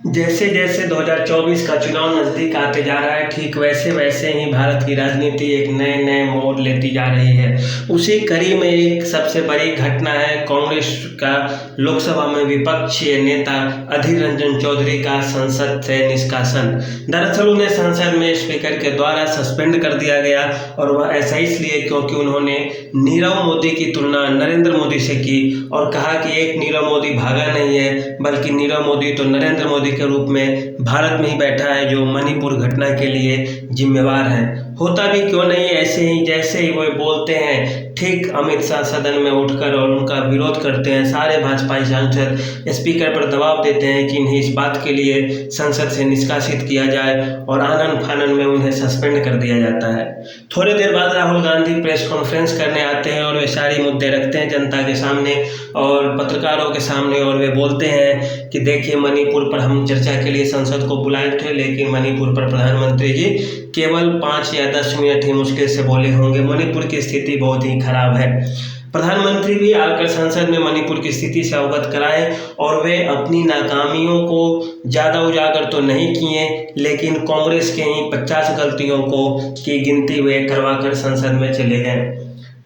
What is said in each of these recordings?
जैसे जैसे 2024 का चुनाव नज़दीक आते जा रहा है, ठीक वैसे वैसे ही भारत की राजनीति एक नए नए मोड़ लेती जा रही है। उसी कड़ी में एक सबसे बड़ी घटना है कांग्रेस का लोकसभा में विपक्षी नेता अधीर रंजन चौधरी का संसद से निष्कासन। दरअसल उन्हें संसद में स्पीकर के द्वारा सस्पेंड कर दिया गया, और वह ऐसा इसलिए क्योंकि उन्होंने नीरव मोदी की तुलना नरेंद्र मोदी से की और कहा कि एक नीरव मोदी भागा नहीं है, बल्कि नीरव मोदी तो नरेंद्र मोदी के रूप में भारत में ही बैठा है, जो मणिपुर घटना के लिए जिम्मेवार है। होता भी क्यों नहीं, ऐसे ही जैसे ही वो बोलते हैं, ठीक अमित शाह सदन में उठकर और उनका विरोध करते हैं। सारे भाजपाई सांसद स्पीकर पर दबाव देते हैं कि इन्हें इस बात के लिए संसद से निष्कासित किया जाए, और आनन फानन में उन्हें सस्पेंड कर दिया जाता है। थोड़ी देर बाद राहुल गांधी प्रेस कॉन्फ्रेंस करने आते हैं और वे सारे मुद्दे रखते हैं जनता के सामने और पत्रकारों के सामने, और वे बोलते हैं कि देखिए, मणिपुर पर हम चर्चा के लिए संसद को बुलाए थे, लेकिन मणिपुर पर प्रधानमंत्री जी केवल 5 या 10 मिनट ही मुश्किल से बोले होंगे। मणिपुर की स्थिति बहुत ही खराब है। प्रधानमंत्री भी आकर संसद में मणिपुर की स्थिति से अवगत कराए, और वे अपनी नाकामियों को ज़्यादा उजागर तो नहीं किए, लेकिन कांग्रेस के ही 50 गलतियों को की गिनती वे करवाकर संसद में चले गए।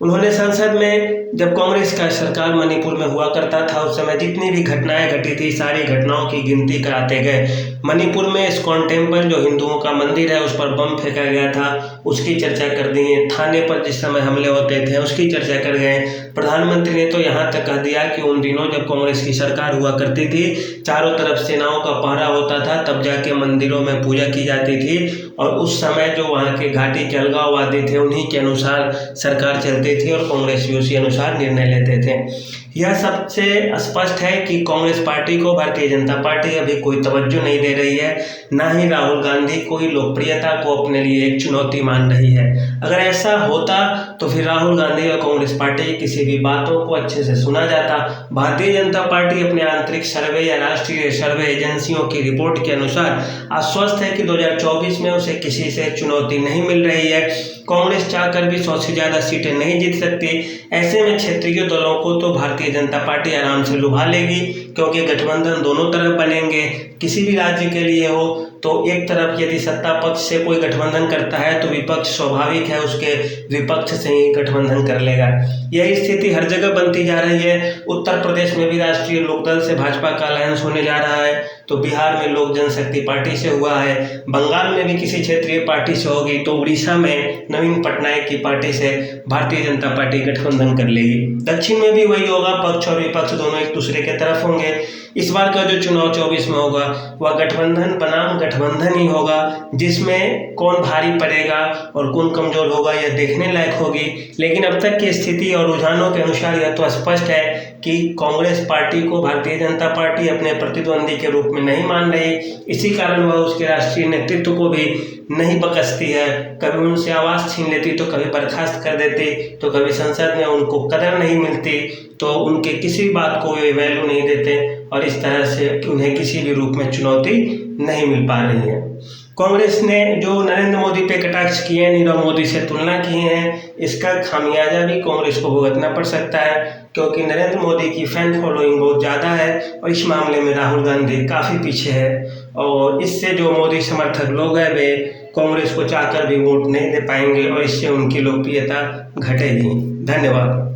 उन्होंने संसद में, जब कांग्रेस का सरकार मणिपुर में हुआ करता था, उस समय जितनी भी घटनाएं घटी थी, सारी घटनाओं की गिनती कराते गए। मणिपुर में इस्कॉन टेम्पल, जो हिंदुओं का मंदिर है, उस पर बम फेंका गया था, उसकी चर्चा कर दी है। थाने पर जिस समय हमले होते थे, उसकी चर्चा कर गए। प्रधानमंत्री ने तो यहाँ तक कह दिया कि उन दिनों जब कांग्रेस की सरकार हुआ करती थी, चारों तरफ सेनाओं का पहरा होता था, तब जाके मंदिरों में पूजा की जाती थी, और उस समय जो वहाँ के घाटी के अलगाववादी थे, उन्हीं के अनुसार सरकार चलती थी और कांग्रेस भी उसी अनुसार निर्णय लेते थे। यह सबसे स्पष्ट है कि कांग्रेस पार्टी को भारतीय जनता पार्टी अभी कोई तवज्जो नहीं दे रही है, ना ही राहुल गांधी कोई लोकप्रियता को अपने लिए एक चुनौती मान रही है। अगर ऐसा होता तो फिर राहुल गांधी और कांग्रेस पार्टी की किसी भी बातों को अच्छे से सुना जाता। भारतीय जनता पार्टी अपने आंतरिक सर्वे या राष्ट्रीय सर्वे एजेंसियों की रिपोर्ट के अनुसार आश्वस्त है कि 2024 में उसे किसी से चुनौती नहीं मिल रही है। कांग्रेस चाहकर भी 100 से ज़्यादा सीटें नहीं जीत सकती। ऐसे में क्षेत्रीय दलों को तो भारतीय जनता पार्टी आराम से लुभा लेगी, क्योंकि गठबंधन दोनों तरफ बनेंगे। किसी भी राज्य के लिए हो तो एक तरफ यदि सत्ता पक्ष से कोई गठबंधन करता है, तो विपक्ष स्वाभाविक है उसके विपक्ष से ही गठबंधन कर लेगा। यही स्थिति हर जगह बनती जा रही है। उत्तर प्रदेश में भी राष्ट्रीय लोकदल से भाजपा का अलायंस होने जा रहा है, तो बिहार में लोक जनशक्ति पार्टी से हुआ है, बंगाल में भी किसी क्षेत्रीय पार्टी से होगी, तो उड़ीसा में नवीन पटनायक की पार्टी से भारतीय जनता पार्टी गठबंधन कर लेगी। दक्षिण में भी वही होगा, पक्ष और विपक्ष दोनों एक दूसरे के तरफ होंगे। इस बार का जो चुनाव 24 में होगा, वह गठबंधन बनाम गठबंधन ही होगा, जिसमें कौन भारी पड़ेगा और कौन कमजोर होगा, यह देखने लायक होगी। लेकिन अब तक की स्थिति और रुझानों के अनुसार यह तो स्पष्ट है कि कांग्रेस पार्टी को भारतीय जनता पार्टी अपने प्रतिद्वंदी के रूप में नहीं मान रही। इसी कारण वह उसके राष्ट्रीय नेतृत्व को भी नहीं बकसती है। कभी उनसे आवाज़ छीन लेती, तो कभी बर्खास्त कर देती, तो कभी संसद में उनको कदर नहीं मिलती, तो उनके किसी बात को वे वैल्यू नहीं देते, और इस तरह से उन्हें किसी भी रूप में चुनौती नहीं मिल पा रही है। कांग्रेस ने जो नरेंद्र मोदी पे कटाक्ष किए हैं, नीरव मोदी से तुलना की है, इसका खामियाजा भी कांग्रेस को भुगतना पड़ सकता है, क्योंकि नरेंद्र मोदी की फैन फॉलोइंग बहुत ज़्यादा है, और इस मामले में राहुल गांधी काफ़ी पीछे है, और इससे जो मोदी समर्थक लोग हैं, वे कांग्रेस को चाहकर भी वोट नहीं दे पाएंगे, और इससे उनकी लोकप्रियता घटेगी। धन्यवाद।